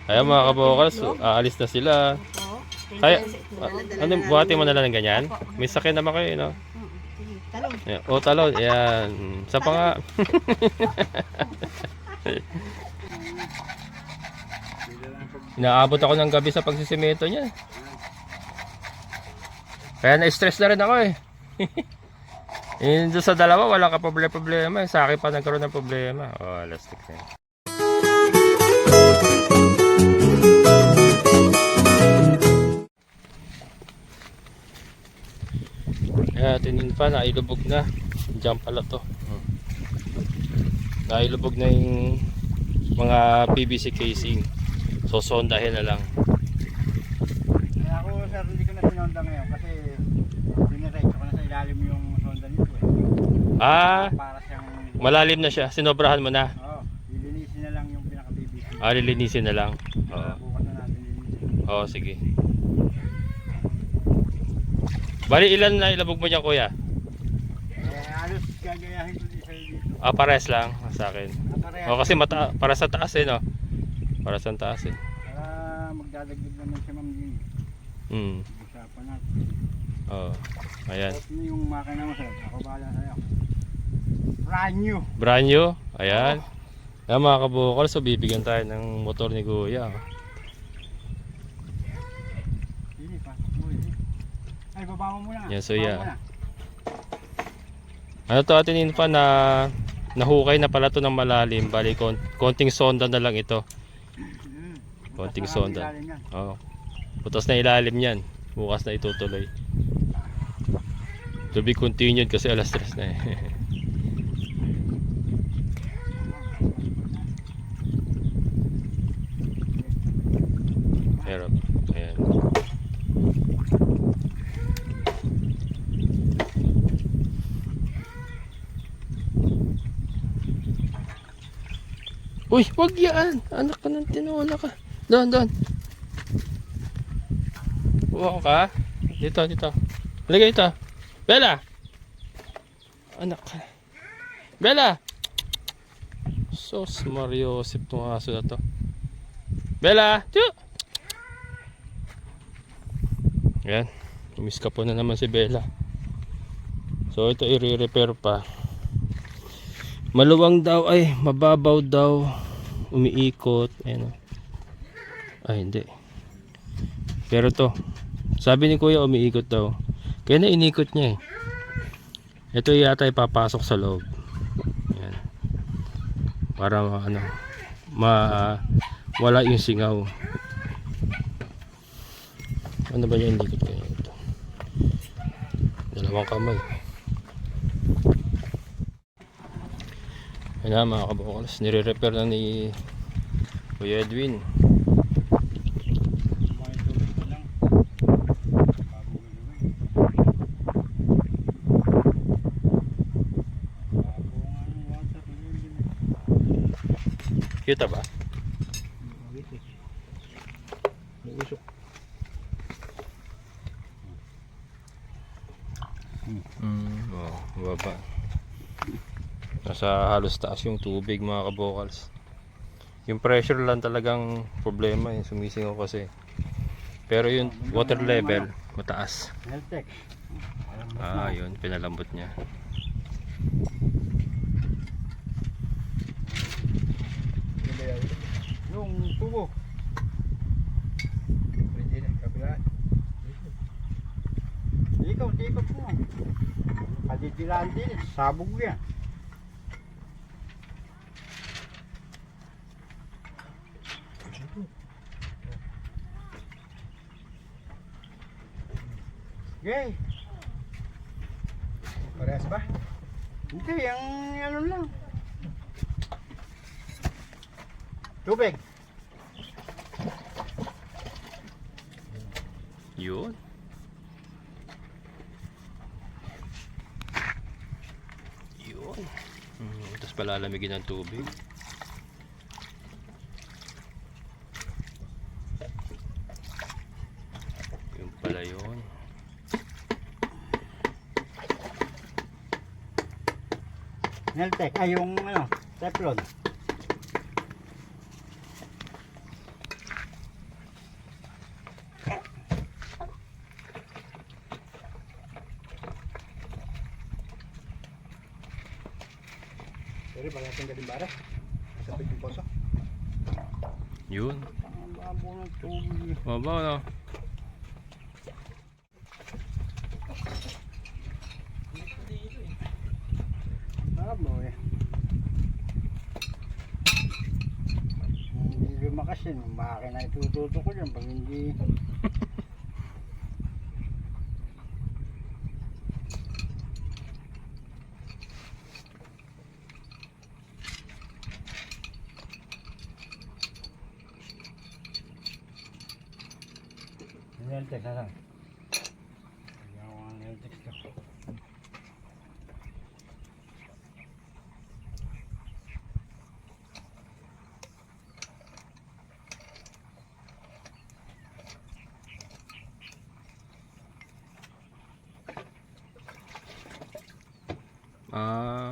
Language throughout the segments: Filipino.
Ayan mga kabokals, aalis na sila. Kaya, ano, buhati mo na lang ng ganyan? May sakyan naman kayo, no? Talon. Ayan. O, talon. Ayan. Sa pa nga. Inaabot ako ng gabi sa pagsisimento niya. Kaya na-stress na rin ako eh. Doon sa dalawa, wala ka problema. Sa akin pa nagkaroon ng problema. Oh, elastic na yun. Kaya tinin pa, nailubog na. Diyan pala to. Nailubog na yung mga PVC casing. So sondahin na lang. Kaya ako sir, hindi ko na sinonda ngayon kasi diniretso ko na sa ilalim yung sonda nito eh. Ah, Para siyang, malalim na siya. Sinobrahan mo na. lilinisin na lang yung pinaka-PVC. Ah, lilinisin na lang. Oo. Bukas na natin lilinisin. Oo, sige. Bali, ilan na ilabog mo dyan, kuya? Halos gagayahin ko isa dito. Ah, pares lang sa akin. Parehas. O, kasi para sa taas eh, no? Para sa taas eh. Para magdadagdag naman si Ma'am Jing. Usapan natin. Oo. Ayan. Tapos na yung makina mo sir. Ako bahala sa'yo. Brand new. Brand new. Ayan. Ayan mga kabukal. So bibigyan tayo ng motor ni kuya. Sige, pasok mo eh. Ay, baba mo muna. Yan, so Baba yeah. mo na. Ano to atin info na nahukay na pala to ng malalim. Bali konting sonda na lang ito. Konting Bukas na sonda. ilalim yan. Oo. Butas na ilalim yan. Bukas na itutuloy. To be continued kasi alas 3 na eh. Pero, ayan. Uy, wag yan. Anak ka ng tinola ka. Doon. Uwa ka. Dito. Lagay ito. Bella! Anak ka. Bella! Sos Mariosip itong aso na to. Bella! Tiyo! Ayan. Umiska po na naman si Bella. So ito i-repair pa. Maluwang daw ay mababaw daw. Umiikot. Ayan. Ay hindi. Pero to. Sabi ni kuya umiikot daw. Kaya na inikot niya eh. Ito yata ipapasok sa loob. Ayan. Para wala yung singaw. Ano ba yung inikot kaya ito? Dalawang kamay. Ayan na mga kabukals. Nire-repair na ni Kuya Edwin. Kita ba? Baba. Nasa halos taas yung tubig mga kabokals. Yung pressure lang talagang problema eh. Sumisingaw kasi. Pero yung water level mataas. Heltec. Ah, yun. Pinalambot niya. Yung tubo. Ikot mo. Kaditilaan din. Sabog yan. Okay. Parehas ba? Hindi, yung ano lang. Tubig. Yun. Tapos palalamigin ng tubig. Yung pala yun. Heltec. Ay, yung ano, Teflon. Pero pala itong galimbara. Kasapit yung poso. Yun. Ang babo ng tubig. Baba no. Babo eh. Hindi lumakas yun. Baka na itututo ko dyan pag hindi. Neltex na lang. Hindi ako ang Neltex ko.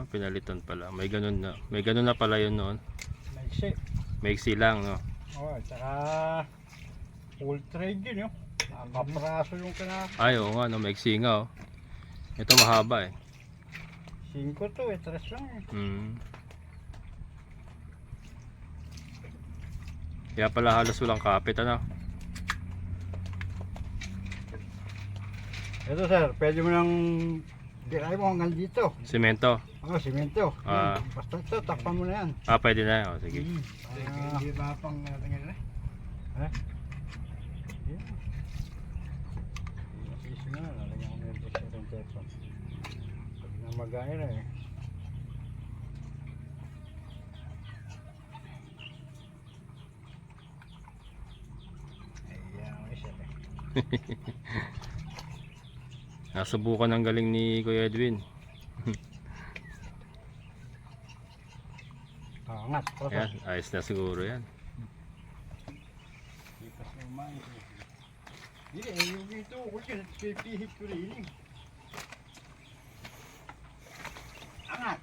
Pinalitan pala. May ganun na. May ganun na pala yun noon. Maiksi. Maiksi lang, no? Oo, tsaka full trade yun yun. Nakapraso yung kana. Ay, oo nga, no? Maiksi nga, oh. Ito mahaba, eh. 5 to eh, 3 lang eh. Kaya pala halos walang kapit, ano? Ito sir, pwede mo nang diray mo hanggang dito. Semento. Simento. Ah. Basta ito, takpan mo na yan. Pwede na, oh. Sige. Hindi ba pang tingin na? Ha? Yeah. Sige na, lalagyan ko na yung texture ng telephone. Pag na magaya na eh. Ayan, ako isa eh. Nasubukan ang galing ni Kuya Edwin. Angat, Ayan, ayos na siguro yan. Lipas na umain ko. Hindi, yung dito ko dyan, pihit ko rin. Angat!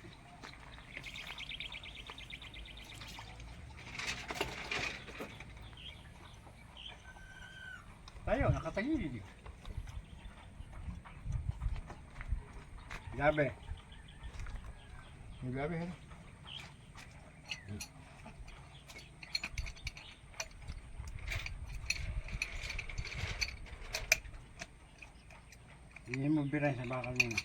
Tayo, nakatagilid eh. Gabi. Yung gabi, ano? Hindi mo biray sa bakal muna.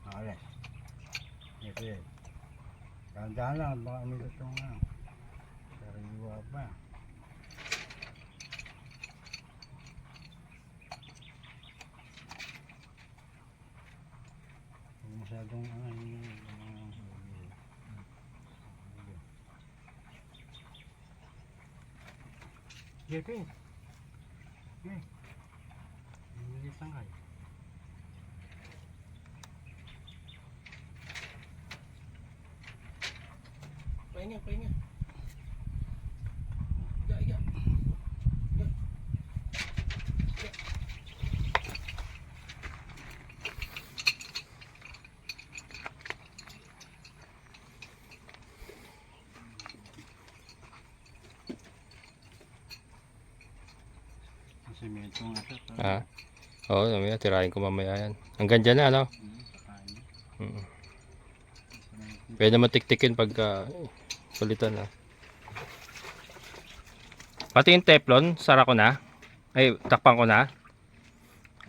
Okay. Ito eh. Dahan lang, baka umikot yung ano. Sariwa pa. Masyadong okay. Okay. Hindi sangkay. Pahinga, pahinga. Semento nga siya. Oo, mamaya tirahin ko mamaya yan. Hanggang dyan na, ano? Pwede matiktikin pagka palitan na. Pati yung teflon, sara ko na. Ay, takpan ko na.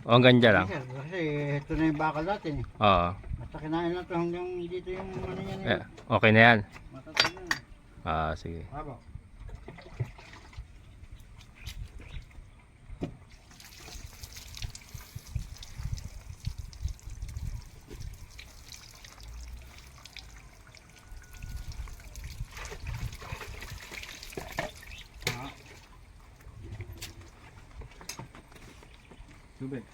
O hanggang dyan lang. Kasi ito na yung bakal natin eh. Oo. Basta kinain na ito hanggang dito yung ano yan eh. Okay na yan. Matatag na. Sige. Bravo. Tubig.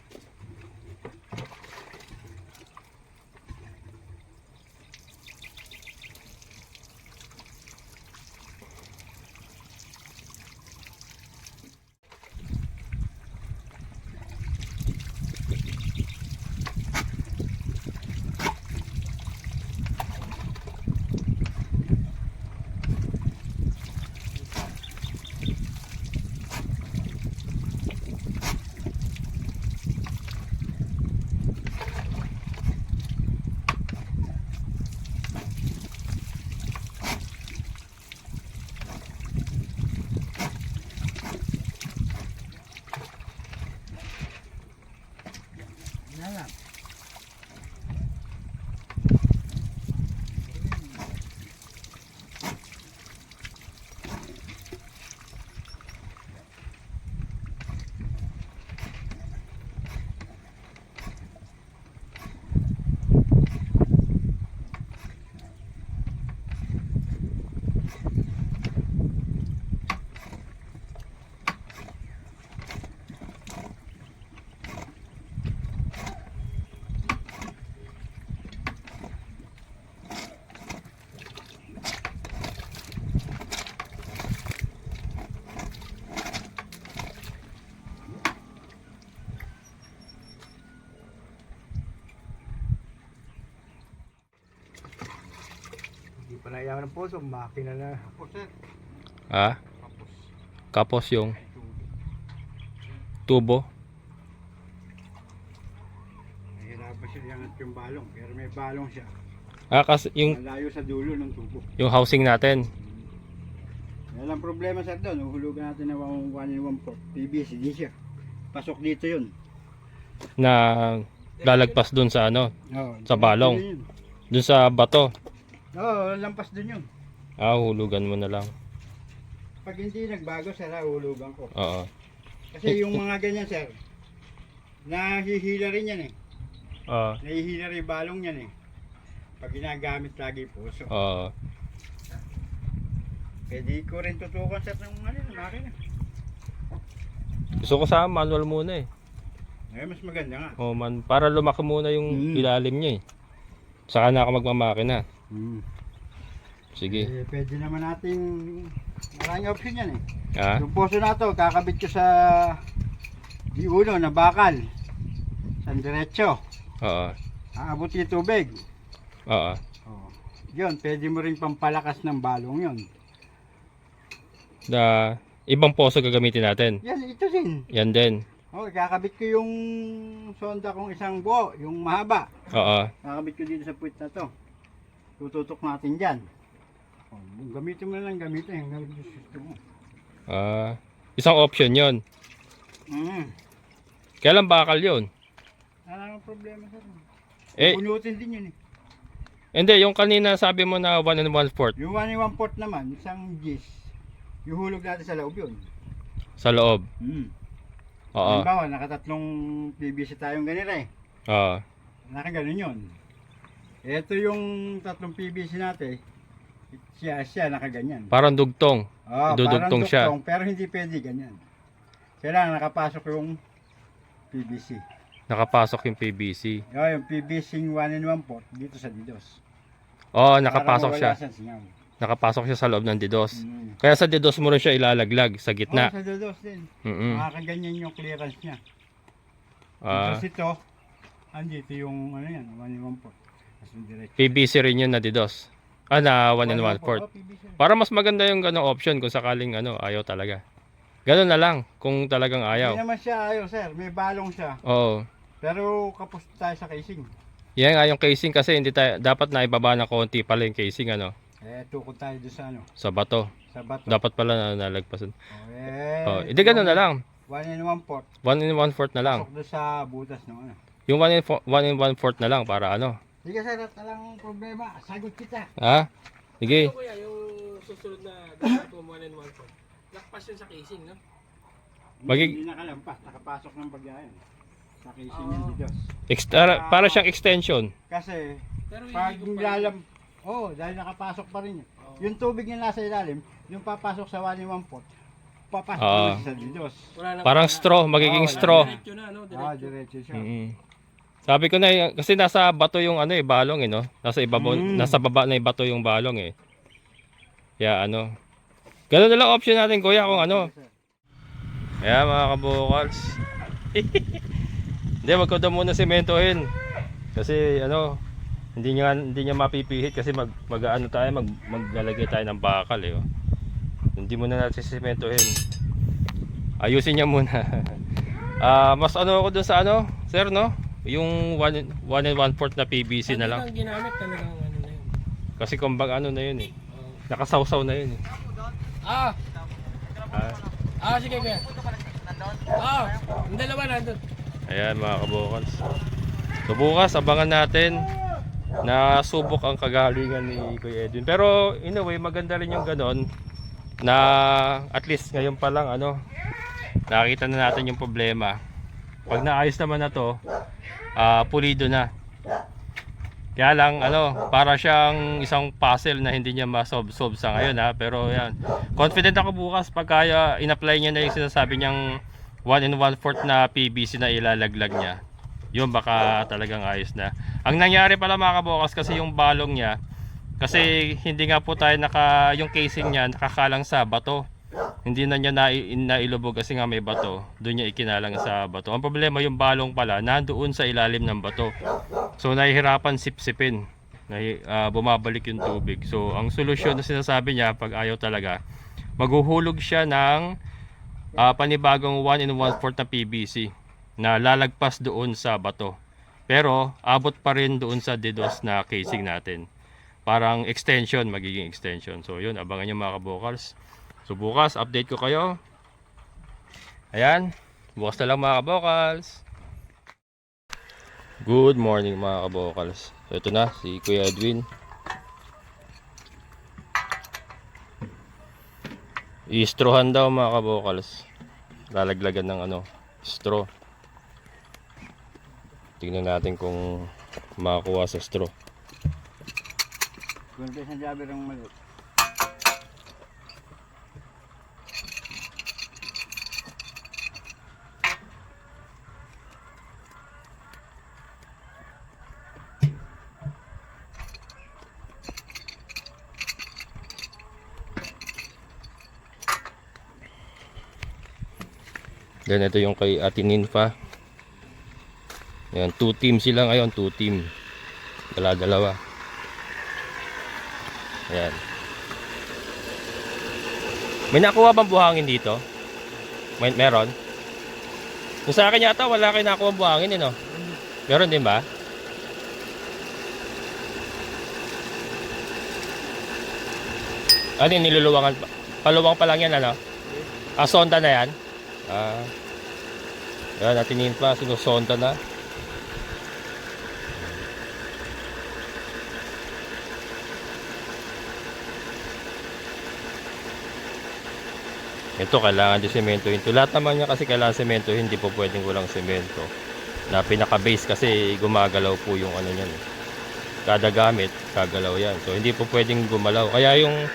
ng poso, makina na. Kapos sir. Ha? Kapos. Kapos yung tubo. Nahirapan siya iangat yung balong, pero may balong siya. Kasi yung Malayo sa dulo ng tubo. housing natin. Yan ang problema sir doon, uhulugan natin na 1 port. PVC, di siya. Pasok dito yun. Na lalagpas dun sa ano, Oh, sa balong. Dun sa bato. Oo, lampas dun yun. Hulugan mo na lang. Pag hindi nagbago sir, uhulugan ko. Oo. Kasi yung mga ganyan sir, nahihila rin yan eh. Oo. Nahihila rin yung balong yan eh. Pag ginagamit lagi puso. Oo. Pwede ko rin tutukan sir ng makina. Gusto ko sa manual muna eh. Eh, mas maganda nga. Para lumaki muna yung ilalim niya eh. Saka na ako magmamakina. Sige. Eh, pwede naman nating maraming option yan eh. Ha? Yung poso na to, kakabit ko sa D1 na bakal. Sa diretso. Oo. Aabot yung tubig. Oo. Oh. Yun, pwede mo rin pampalakas ng balong yun. Ibang poso gagamitin natin. Yan, ito din. Yan din. Oh, kakabit ko yung sonda kong isang buo, yung mahaba. Oo. Kakabit ko dito sa puwit na to. Tututok natin dyan. Oh, gamitin mo na lang, gamitin. Hanggang gusto mo. Isang option yon. Kailan bakal yun? Wala nang problema sir. Eh, Punutin din yun eh. hindi, yung kanina sabi mo na 1 1/4 Yung 1 port naman, isang gis. Yuhulog natin sa loob yun. sa loob. Oo. Halimbawa, nakatatlong PVC tayong ganito eh. Oo. Nakaganon yun. Ito yung tatlong PVC natin. Siya nakaganyan. Parang dugtong. Oh, Idudugtong parang siya. duktong, pero hindi pwede ganyan. Kailangan nakapasok yung PVC. Nakapasok yung PVC. Yung PVC 1 port dito sa DDoS. Oo, nakapasok Para siya. mawala siyang singaw. Nakapasok siya sa loob ng DDoS. Mm. Kaya sa DDoS mo rin siya ilalaglag sa Oh, gitna. sa DDoS din. Mm. Makakaganyan yung clearance niya. Ah, Tapos ito, andito yung ano yan, 1 port. Tapos yung diretso. PVC rin yun na DDoS. Na 1 1/4. Oh, PVC. Para mas maganda yung ganong option kung sakaling ayaw talaga. Ganon na lang kung talagang Hindi ayaw. naman siya ayaw sir, may balong siya. Oo. Pero kapos tayo sa casing. Yan nga yung casing kasi hindi tayo dapat na ibaba ng konti pala yung casing Tukod tayo doon sa sa bato. sa bato. Dapat pala na nalagpasan. Hindi ito ganun na lang. 1 port. 1 1/4 na lang. Pasok doon sa butas ng ano. Yung 1 1/4 na lang para Sige sir, at lang problema, sagot kita. Ha? Sige. Kuya, yung susunod na dapat po 1 1/4. Lakpas yun sa casing, no? Magig- Hindi nakalampas, nakapasok ng bagyan. Sa casing yung Diyos. Para siyang extension. Kasi Pero pag hindi ko pa rin- lalam, dahil nakapasok pa rin yun. Yung tubig na nasa ilalim, yung papasok sa 1 port, papasok Ah. na sa Diyos. wala nang- Parang straw, magiging wala. straw. Diretso na, no? Diretso siya. Sabi ko na kasi nasa bato yung balong no. Nasa ibabaw, nasa baba na yung bato yung balong eh. Kaya Ganun na lang option natin kuya kung Kaya mga kabukals. Hindi, wag ko daw muna sementohin. Kasi hindi niya mapipihit kasi maglalagay tayo ng bakal eh. Hindi muna natin sementohin. Ayusin niya muna. Mas ako doon sa sir no? Yung 1 1/4 na PVC na lang. Ang ginamit talagang ano na yun. Kasi kumbag na yun eh. Nakasawsaw na yun eh. Ah! Ah, Sige kuya. Yung dalawa nandun. ayan mga kabukals. So bukas abangan natin na subok ang kagalingan ni Kuya Edwin. Pero in a way maganda rin yung ganon na at least ngayon pa lang nakita na natin yung problema. Pag naayos naman na to, pulido na. Kaya lang para siyang isang puzzle na hindi niya ma-solve sa ngayon pero yan. Confident ako bukas pag kaya in-apply niya na yung sinasabi niyang 1 1/4 na PVC na ilalaglag niya. Yun baka talagang ayos na. Ang nangyari pala mga kabukas kasi yung balong niya kasi hindi nga po tayo yung casing niya nakakalang sa bato. Hindi na niya nailubog kasi nga may bato. Doon niya ikinalang sa bato. Ang problema yung balong pala nandoon sa ilalim ng bato. So nahihirapan sipsipin. na bumabalik yung tubig. So ang solusyon na sinasabi niya pag ayaw talaga, maghuhulog siya ng panibagong 1 1/4 na PVC na lalagpas doon sa bato. Pero abot pa rin doon sa DDoS na casing natin. Parang extension, magiging extension. So yun, abangan nyo mga kabokals. So bukas, update ko kayo. Ayan, bukas na lang mga kabokals. Good morning mga kabokals. So ito na, si Kuya Edwin. I-strawhan daw mga kabokals. Lalaglagan ng straw. Tingnan natin kung makakuha sa straw. Kunti sa Jabber ang mali. Then ito yung kay Ate Ninfa. Yan, 2 team sila ngayon, 2 team. Dala-dalawa. Ayan. May nakuha bang buhangin dito? Meron? Kung sa akin yata wala kayo nakuha buhangin no? Meron din ba? Ano yung niluluwangan? Paluwang pa lang yan sonda na yan? Yan, natinin pa, sinusonda na. Ito, kailangan din semento. Lahat naman niya kasi kailangan semento, hindi po pwedeng walang semento. Na pinaka-base kasi gumagalaw po yung niyan. Kada gamit, gagalaw yan. So, hindi po pwedeng gumalaw. Kaya yung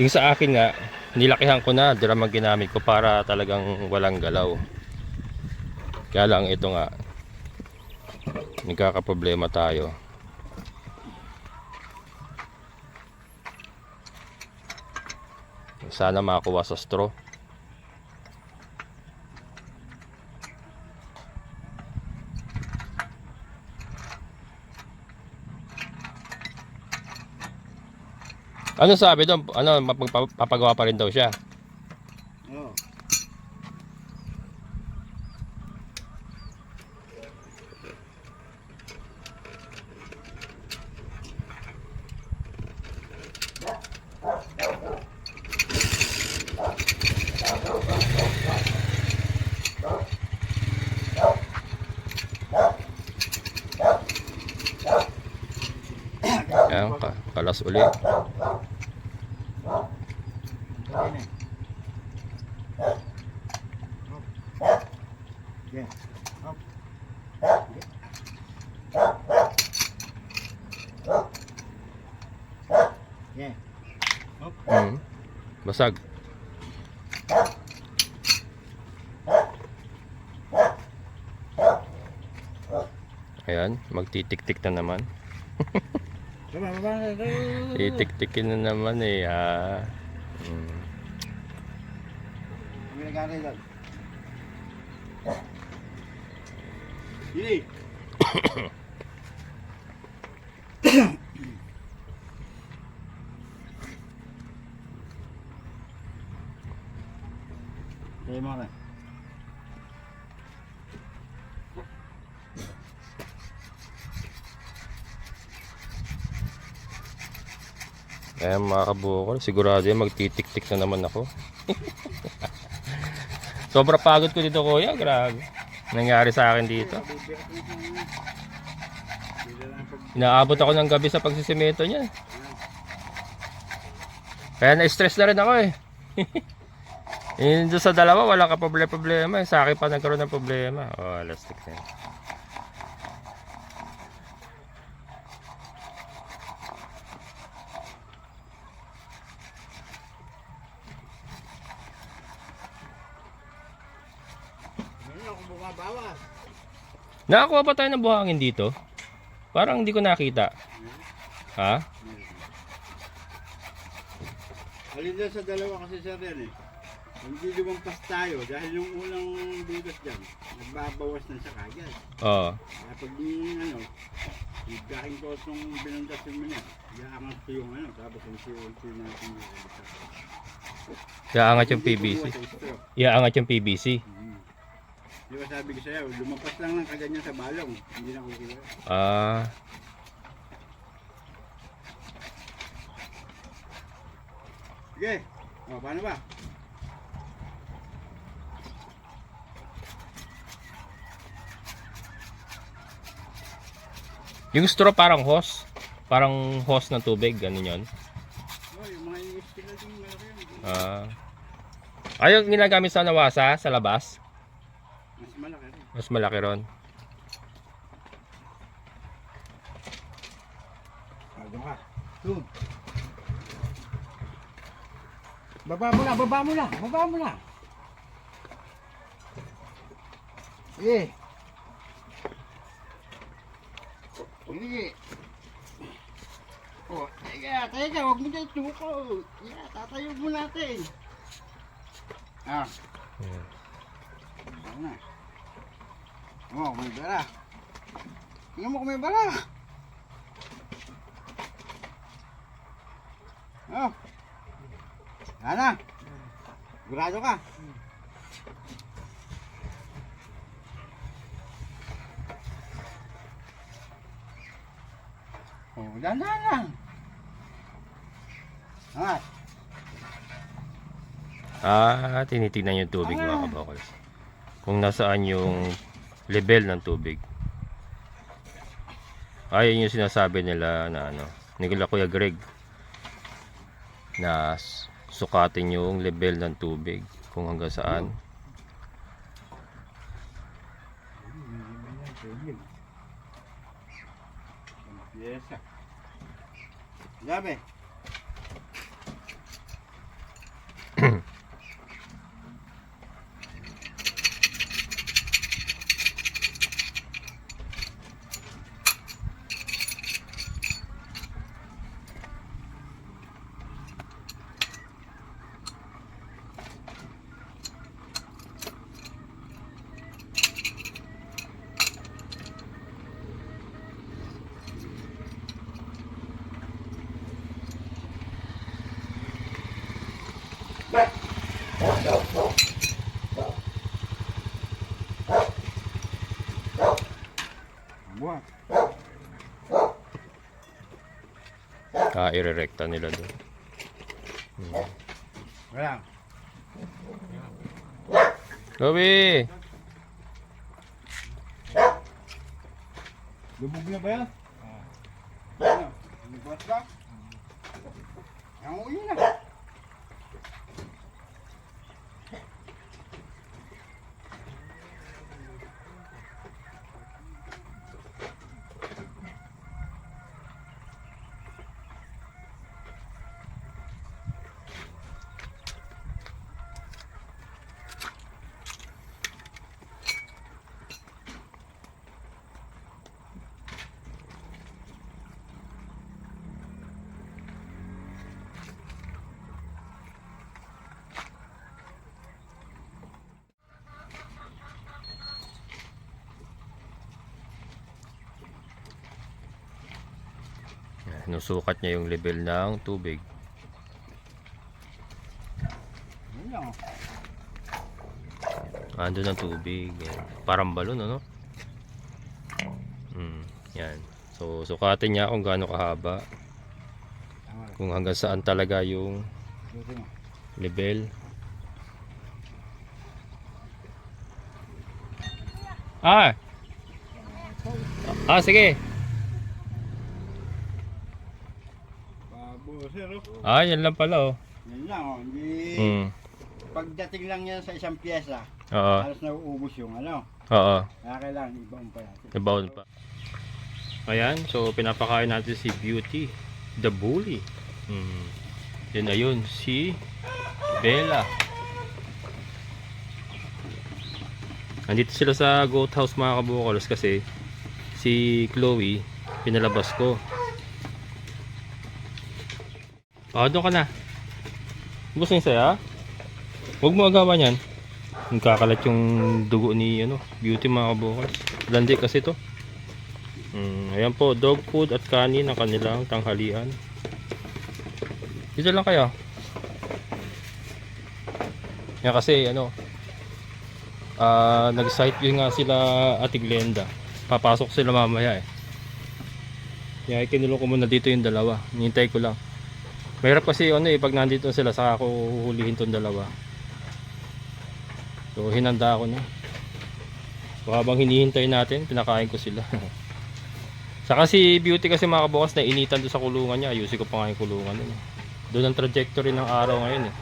sa akin nga, nilakihan ko na, drum ang ginamit ko para talagang walang galaw. Kaya lang ito nga, nagkakaproblema tayo. Sana makakuha sa straw. Ano sabi doon? Papagawa pa rin daw siya. Oo. Ayan, kalas uli. Yeah. Yeah. Basag. Ayan, magtitik-tik na naman. Titik-tikin na naman Kami nag-aaral doon. Hindi. Kaya mo rin. Ayan mga kabukol, sigurado yan magtitik-tik na naman ako. Sobra pagod ko dito kuya, grabe. Nangyari sa akin dito. Inaabot ako ng gabi sa pagsisimento niya. Kaya na-stress na rin ako Doon sa dalawa wala ka problema. Sa akin pa nagkaroon ng problema. Oh, elastic na yan. Nakakuha pa tayo ng buhangin dito? Parang hindi ko nakita. Ha? Alin dyan sa dalawa kasi sir yan Hindi lumampas tayo dahil yung unang butas dyan, nagbabawas na siya kagad. Oo. Kapag Kahit ko itong binundasin mo niya, iaangat ko yung ano, tapos unti-unti natin yung Iaangat yung PVC. Iaangat yung PVC. Di ba sabi ko sa'yo, lumapas lang ng kaganyan sa balong, hindi na kukuha. Ah, Sige, o paano ba? yung straw parang hose. Parang hose ng tubig, ganun yun. Oh, yung mga i-spill din malaki yun. Ah. Yung ginagamit sa nawasa, sa labas. Mas malaki rin. Mas malaki ron. Doon ka. Doon. Baba mo na, baba mo na, baba mo na. Sige. Sige. Oh, teka, huwag mo dyan tuko. Yeah, tatayo mo natin. Ah. Ayan. Ano na? Oh, may bala. Tingnan mo kung may bala. Oh. Ana. Sigurado ka. Oh, dahan-dahan lang. Angat. Tinitignan yung tubig mga kabokals. Kung nasaan yung level ng tubig. Yun yung sinasabi nila na ano, ni Kuya Greg. Na sukatin yung level ng tubig. Kung hanggang saan. Yes. Gabi. Buat. Irerekta nila doon. Wala. Gabi! Lubog na ba yan? Ano? Lubog ba? Ang uwi na. Sinusukat niya yung level ng tubig. Yun lang. Andun ang tubig. Yan. Parang balon, ano? Yan. So, sukatin niya kung gaano kahaba. Kung hanggang saan talaga yung level. Sige. Yan lang pala, oh. Yan lang, oh. Hindi... Pagdating lang yan sa isang pyesa, halos nauubos yung ano. Oo. Kaya kailangan ibaon pa natin. Ibaon pa. Ayan, so pinapakain natin si Beauty, the bully. Yan ayun, si Bella. Nandito sila sa goat house mga kabukalos kasi si Chloe pinalabas ko. Doon ka na. Gusto niya saya? Huwag mo agawan yan. Nagkakalat yung dugo ni Beauty mga kabukalos. Landi kasi to. Ayan po, dog food at kanin ang kanilang tanghalian. Dito lang kayo. Yan kasi ano, nag-site view nga sila Ate Glenda. Papasok sila mamaya eh. Kaya kinulong ko muna dito yung dalawa. Hinintay ko lang. Mahirap kasi ano eh, pag nandito sila saka ako huhulihin tong dalawa. So hinanda ako na. So habang hinihintay natin, pinakain ko sila. Saka si Beauty kasi mga kabukas na initan doon sa kulungan niya. Ayusin ko pa nga yung kulungan nun. Doon ang trajectory ng araw ngayon eh.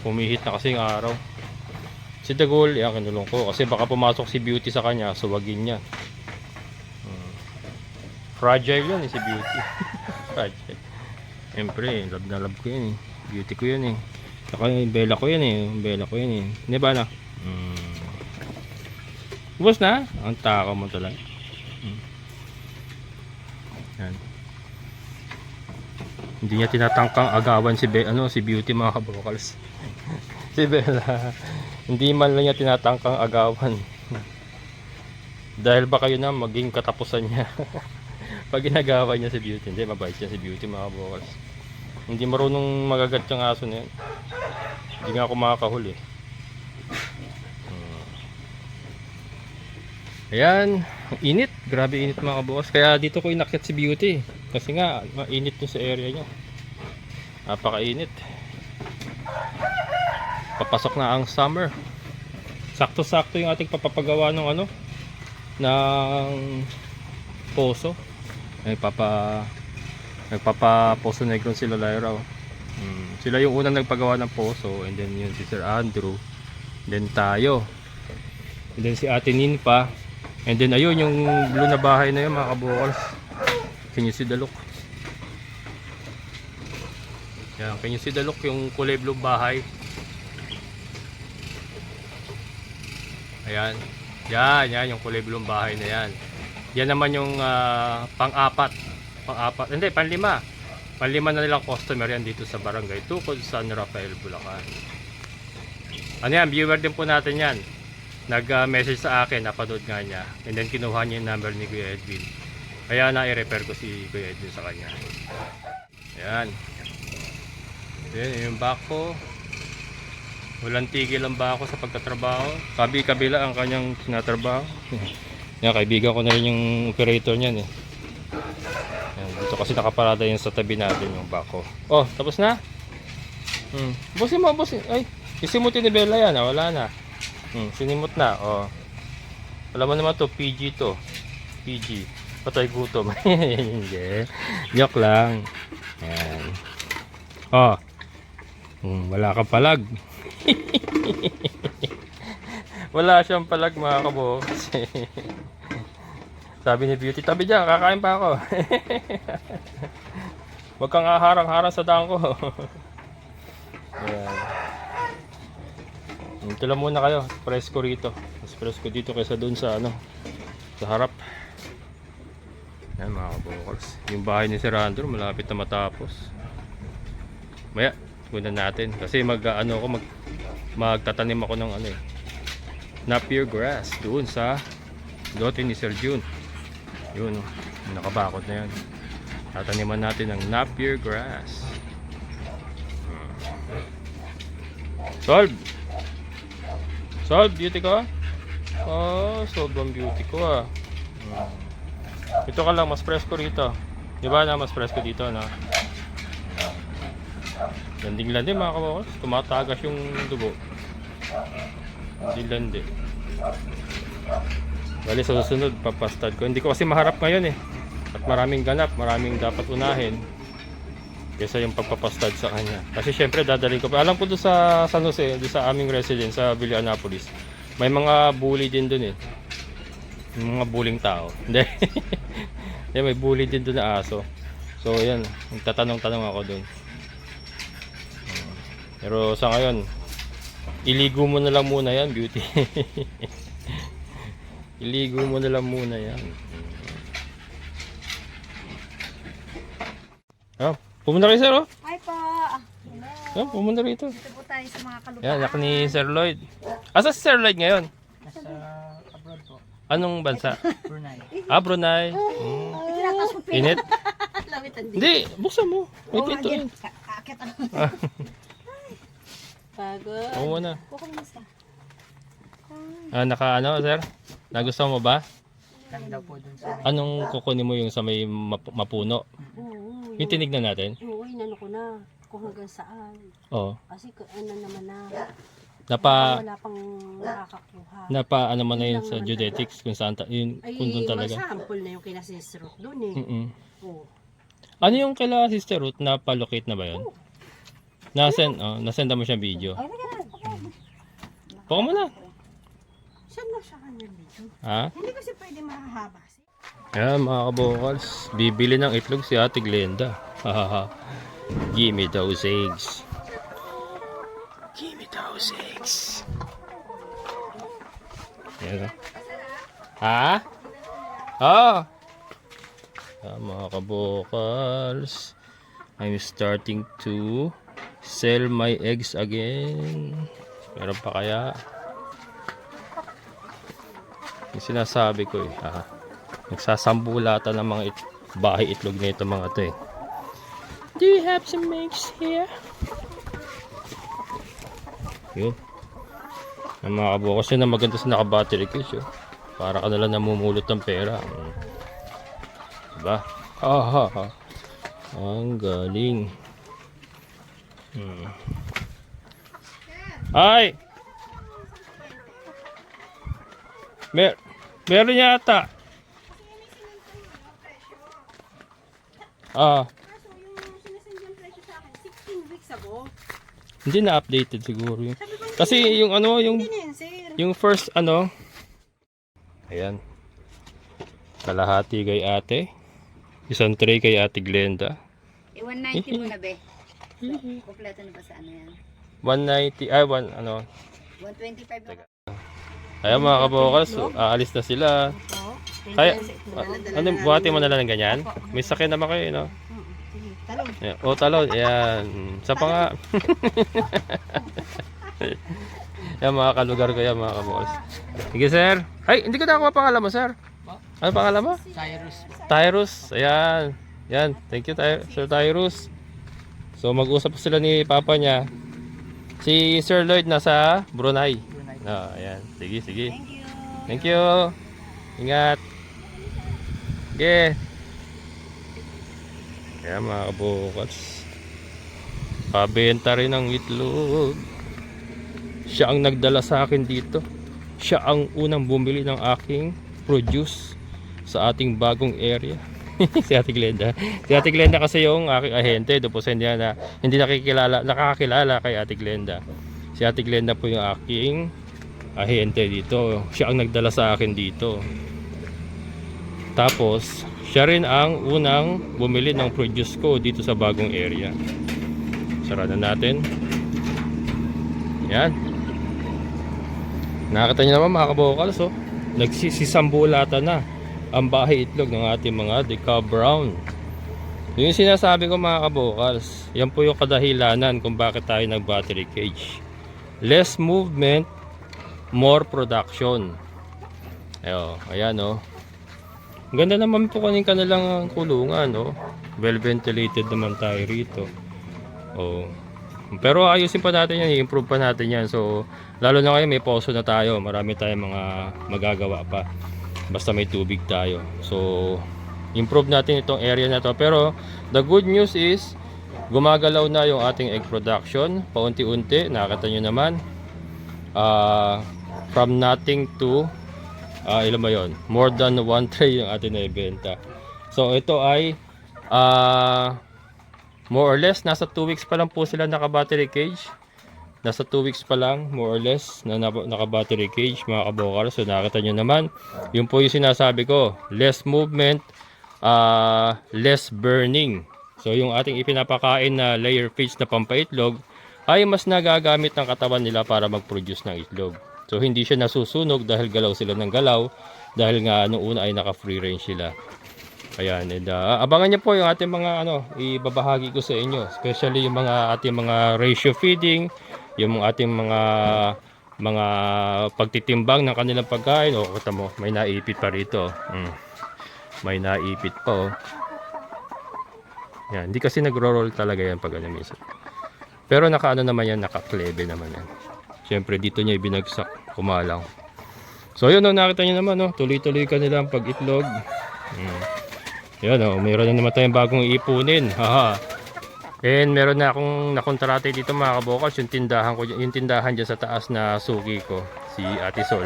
Pumihit na kasi yung araw. Si Dagol, yan kinulong ko. Kasi baka pumasok si Beauty sa kanya, suwagin niya. Fragile yan eh si Beauty. Fragile. Siyempre, love na love ko yan eh. Beauty ko yan eh. Saka yung Bella ko yan eh. Yung Bella ko yan eh. Hindi ba na? Ubus na? Ang takaw mo talaga. Yan. Hindi niya tinatangkang agawan si si Beauty mga kabokals. Si Bella. Hindi man lang niya tinatangkang agawan. Dahil baka yun na maging katapusan niya. Pag ginagawa niya si Beauty. Hindi, mabait niya si Beauty mga kabokals. Hindi marunong magagat yung aso na yan. Hindi nga ako makakahuli. Ayan, init. Grabe init mga kabukas. Kaya dito ko inakyat si Beauty. Kasi nga, mainit to sa area niya. Napakainit. Papasok na ang summer. Sakto-sakto yung ating papapagawa ng ano, ng poso. Nagpapa-poso negron sila Lyra. Sila yung unang nagpagawa ng poso. And then yun si Sir Andrew. And then tayo. And then si Ate Ninfa. And then ayun yung blue na bahay na yun mga kabukals. Can you see the look? Yan, can you see the look yung kulay blue bahay? Ayan. Yan yung kulay blue bahay na yan. Yan naman yung pang-apat. Hindi, panlima. Panlima na nilang customer yan dito sa Barangay Tukod, San Rafael, Bulacan. Ano yan, viewer din po natin yan. Nag-message sa akin, napanood nga niya. And then kinuha niya yung number ni Kuya Edwin. Kaya na-i-refer ko si Kuya Edwin sa kanya. Ayan. Ayan yung back ko. Walang tigil ang bako sa pagtatrabaho. Kabi-kabila ang kanyang tinatrabaho. Yan, kaibigan ko na rin yung operator niyan eh. Yan, dito kasi nakaparada yun sa tabi natin yung bako. Oh, tapos na? Busin mo, busin. Ay, isimutin ni Bella yan. Wala na. Sinimot na. Oh. Alam mo naman to, PG to. PG. Patay gutom. Hindi. Joke lang. Yan. Oh. Wala kang palag. Wala siyang palag mga kaboks. Sabi ni Beauty, tabi dyan, kakain pa ako. Huwag kang aharang-harang sa daan ko. Ayan. Ito lang muna kayo, presko rito. Mas presko dito kaysa doon sa ano, sa harap. Ayan mga kaboks. Yung bahay ni Sir Andrew malapit na matapos. Maya, kunan natin. Kasi magtatanim ako ng ano eh, Napier grass doon sa lote ni Sir June. Yun, nakabakot na yan. Tataniman natin ng Napier grass. Solve! Solve, beauty ko? Oh, solve ang beauty ko ah. Ito ka lang, mas presko rito. Diba na, mas presko dito na. Landing-landing mga kabakos. Tumatagas yung dugo. Landing-landi. Bali sa susunod papastad ko. Hindi ko kasi maharap ngayon eh. At maraming ganap, maraming dapat unahin kaysa yung pagpapastad sa kanya. Kasi syempre dadalhin ko pa. Alam ko doon sa San Jose, doon sa aming residence sa Villanapolis, may mga bully din doon eh. Mga bullying tao. Hindi. May bully din doon na aso. So yan, magtatanong-tanong ako doon. Pero sa ngayon, iligo mo na lang muna yan, beauty. Iligo mo na lang muna yan. Oh, pumunta kayo sir oh. Hi po. Oh, pumunta rito. Dito po tayo sa mga kalupaan. Yan, anak ni Sir Lloyd. Asa si Sir Lloyd ngayon? Nasa abroad po. Anong bansa? Brunei. Ah, Brunei. Init? Hindi, buksan mo. May pinto yun. Akit ako. Pagod. Oo na. Kukumusta? Naka ano, sir? Nagustuhan mo ba? Kami daw po dun sa Anong kukunin mo yung sa may mapuno? Oo. Yung tinignan natin? Oo, inano ko na. Kung hanggang saan. Oo. Kasi ano naman na. Wala pang nakakakuha. ano man na yun sa geodetics kung saan, yun, Ay, kung doon talaga. sample na yung kinasisrot doon eh. Mm-mm. Oo. Ano yung kila Sister Ruth na palocate na ba yun? Nasend mo siya video. Ay, nagana. Baka mo na. Saan na siya kanya video? Ha? Hindi kasi pwede mahahaba. Ayan mga kabokals, bibili ng itlog si Ate Glenda. Hahaha. Give me those eggs. Give me those eggs. Ayan o. Ha? Oh! Ayan mga kabokals, I'm starting to sell my eggs again. Meron pa kaya? Yung sinasabi ko eh. Nagsasambulatan ng mga bahay itlog na ito mga to eh. Do you have some eggs here? Yun. Ang mga kabukas yun na maganda sa naka-battery case yun. Para ka nalang namumulot ng pera. Diba? Ang galing. Ay! Meron yata. Kaso yung sinasend yung presyo sa akin, 16 weeks ago. Hindi na updated siguro yun. Kasi yung ano, Hindi na yan, sir. yung first ano. Ayan. Kalahati kay ate. Isang tray kay Ate Glenda. 190 mo na be. Kompleto na ba sa ano yan? 190, ay, ano. 125 na. Ayan mga kabokals, aalis na sila. Kaya, ano, buhati mo na lang ng ganyan? May sakyan naman kayo, no? Talong. Ayan. O, talon, ayan. Sa pa nga. Ayan mga kalugar ko yan mga kabokals. Sige sir. Ay, hindi ko nakuha pangalan mo sir. Ano pangalan mo? Cyrus. Tyrus, ayan. Yan, thank you Sir Tyrus. So mag-usap po sila ni Papa niya. Si Sir Lloyd nasa Brunei. Ayan, sige. Thank you. Ingat. Okay. Ayan mga kabukats. Pabenta rin ng itlog. Siya ang nagdala sa akin dito. Siya ang unang bumili ng aking produce sa ating bagong area. Si Ate Glenda. Si Ate Glenda kasi yung aking ahente. Doon po sa hindi nakakakilala kay Ate Glenda. Si Ate Glenda po yung aking ahente dito. Siya ang nagdala sa akin dito. Tapos, siya rin ang unang bumili ng produce ko dito sa bagong area. Sarado natin. Yan. Nakakita nyo naman mga kabokals, oh. Nagsisisambulatan na ang bahay itlog ng ating mga Deca Brown. Yung sinasabi ko mga kabokals, yan po yung kadahilanan kung bakit tayo nag battery cage. Less movement, more production. Ayan oh. Ang ganda naman po kaning kanilang kulungan, oh. Well ventilated naman tayo rito. Oh. Pero ayusin pa natin yan, i-improve pa natin yan. So, lalo na ngayon may poso na tayo. Marami tayong mga magagawa pa. Basta may tubig tayo. So, improve natin itong area na to. Pero, the good news is, gumagalaw na yung ating egg production. Paunti-unti, nakakita nyo naman. From nothing to, ilan ba yun? More than 1 tray yung ating naibenta. So, ito ay, more or less, nasa 2 weeks pa lang po sila naka-battery cage. Nasa 2 weeks pa lang, more or less, na naka-battery cage, mga kabokal. So, nakita nyo naman, yun po yung sinasabi ko. Less movement, less burning. So, yung ating ipinapakain na layer feeds na pampaitlog, ay mas nagagamit ng katawan nila para mag-produce ng itlog. So, hindi siya nasusunog dahil galaw sila ng galaw, dahil nga noong una ay naka-free range sila. Ayan, and abangan niyo po yung ating mga ibabahagi ko sa inyo, especially yung mga ating mga ratio feeding, yung ating mga mga pagtitimbang ng kanilang pagkain. O, kita mo, may naipit pa rito. May naipit pa, oh. Yan, hindi kasi nagro-roll talaga yan pag ano minsan. Pero nakaano naman yan, nakaklebe naman yan. Siyempre dito niya ibinagsak, kumalang. So yun, oh, nakita niyo naman, oh, tuloy-tuloy ka nilang pag-itlog. Yan, oh, mayroon na naman tayong bagong ipunin. Haha. And meron na akong nakontrate dito mga kabokals, yung tindahan ko, yung tindahan diyan sa taas na suki ko, si Ate Sol.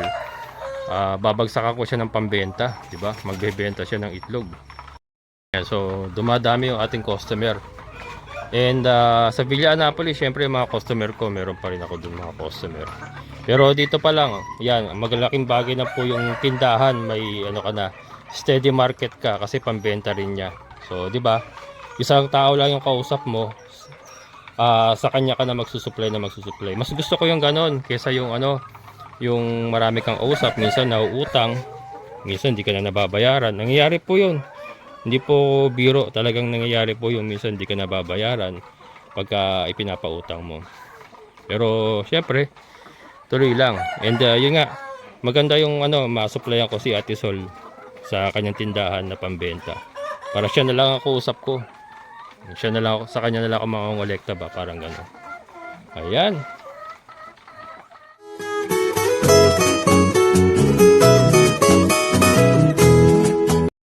Babagsakan ko siya ng pambenta, 'di ba? Magbebenta siya ng itlog. Yan, so dumadami yung ating customer. And sa Villa Annapolis, syempre yung mga customer ko, meron pa rin ako dun mga customer. Pero dito pa lang, yan, maglaking bagay na po yung tindahan, may ano ka na, steady market ka kasi pambenta rin niya. So, 'di ba? Isang tao lang yung kausap mo, sa kanya ka na magsusupply na magsusupply. Mas gusto ko yung ganon kaysa yung ano, yung marami kang usap, minsan nauutang, minsan hindi ka na nababayaran. Nangyayari po yun. Hindi po biro, talagang nangyayari po yung minsan hindi ka nababayaran pagka ipinapautang mo. Pero syempre, tuloy lang. And yun nga, maganda yung ano, masupplyan ko si Ate Sol sa kanyang tindahan na pambenta. Para siya na lang ako usap ko. Siya na lang ako, sa kanya na lang ako makongolekta ba, parang gano'n. Ayan.